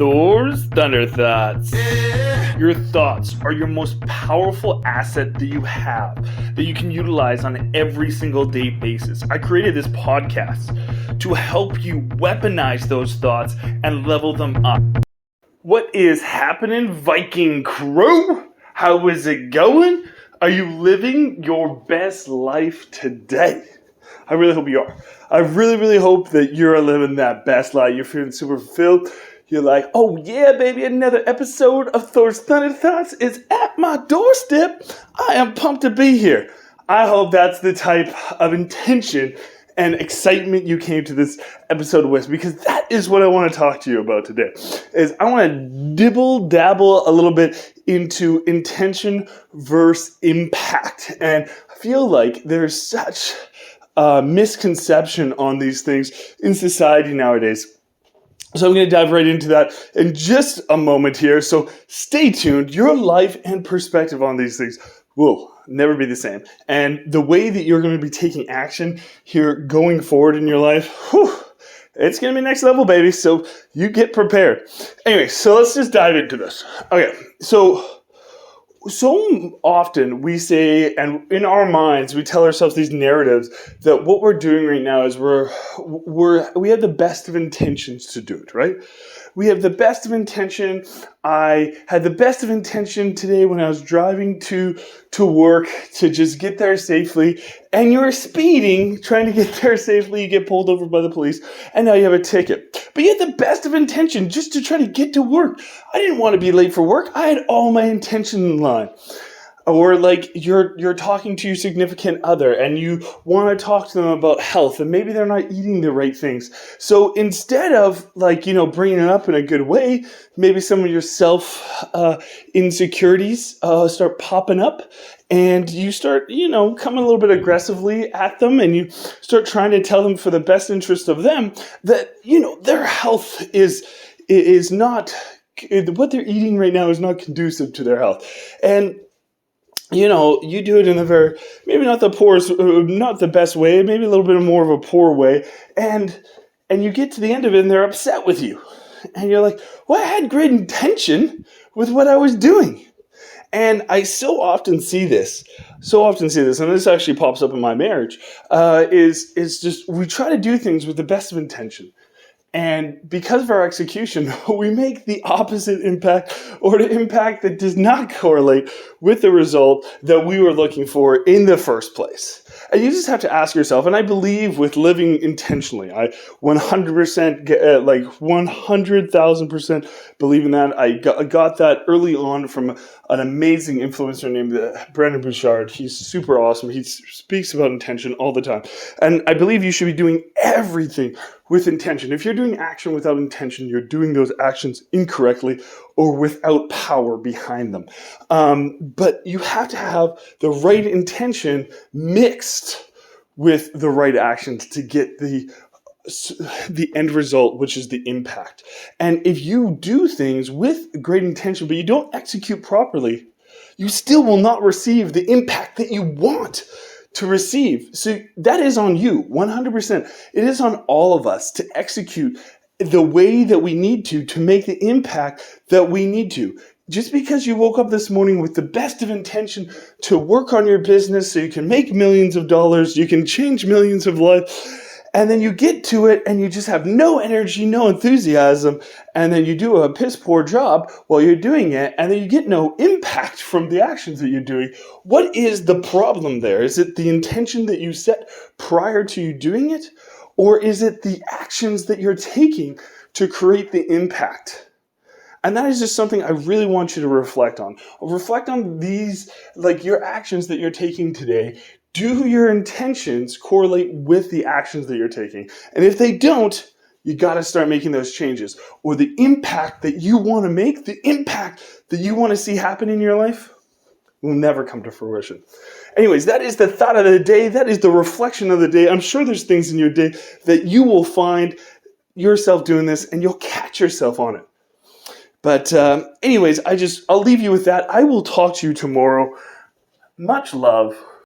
Thors Thunder Thoughts. Your thoughts are your most powerful asset that you have, that you can utilize on an every single day basis. I created this podcast to help you weaponize those thoughts and level them up. What is happening, Viking crew? How is it going? Are you living your best life today? I really hope you are. I really hope that you're living that best life. You're feeling super fulfilled. You're like, oh yeah, baby, another episode of Thors Thunder Thoughts is at my doorstep. I am pumped to be here. I hope that's the type of intention and excitement you came to this episode with, because that is what I want to talk to you about today. Is I want to dabble a little bit into intention versus impact. And I feel like there's such a misconception on these things in society nowadays. So I'm going to dive right into that in just a moment here. So stay tuned. Your life and perspective on these things will never be the same. And the way that you're going to be taking action here going forward in your life, it's going to be next level, baby. So you get prepared. Anyway, so let's just dive into this. Okay, so often we say, and in our minds, we tell ourselves these narratives that what we're doing right now is we have the best of intentions to do it, right? We have the best of intention. I had the best of intention today when I was driving to work to just get there safely. And you're speeding, trying to get there safely. You get pulled over by the police, and now you have a ticket. But you had the best of intention just to try to get to work. I didn't want to be late for work. I had all my intention in line. Or like you're talking to your significant other and you want to talk to them about health and maybe they're not eating the right things. So instead of bringing it up in a good way, maybe some of your self insecurities start popping up and you start, coming a little bit aggressively at them and you start trying to tell them for the best interest of them that, their health is not, what they're eating right now is not conducive to their health. And you do it in a very, maybe not the best way, maybe a little bit more of a poor way. And you get to the end of it and they're upset with you. And you're like, well, I had great intention with what I was doing. And I so often see this, and this actually pops up in my marriage, is just, we try to do things with the best of intention. And because of our execution, we make the opposite impact, or the impact that does not correlate with the result that we were looking for in the first place. And you just have to ask yourself, and I believe with living intentionally, I 100%, 100,000% believe in that. I got that early on from an amazing influencer named Brandon Bouchard. He's super awesome. He speaks about intention all the time. And I believe you should be doing everything with intention. If you're doing action without intention, you're doing those actions incorrectly or without power behind them. But you have to have the right intention mixed with the right actions to get the end result, which is the impact. And if you do things with great intention, but you don't execute properly, you still will not receive the impact that you want to receive. So that is on you, 100%. It is on all of us to execute the way that we need to make the impact that we need to. Just because you woke up this morning with the best of intention to work on your business so you can make millions of dollars, you can change millions of lives, and then you get to it and you just have no energy, no enthusiasm, and then you do a piss poor job while you're doing it, and then you get no impact from the actions that you're doing. What is the problem there? Is it the intention that you set prior to you doing it? Or is it the actions that you're taking to create the impact? And that is just something I really want you to reflect on. Reflect on these, like your actions that you're taking today. Do your intentions correlate with the actions that you're taking? And if they don't, you got to start making those changes. Or the impact that you want to make, the impact that you want to see happen in your life will never come to fruition. Anyways, that is the thought of the day. That is the reflection of the day. I'm sure there's things in your day that you will find yourself doing this and you'll catch yourself on it. But anyways, I'll leave you with that. I will talk to you tomorrow. Much love.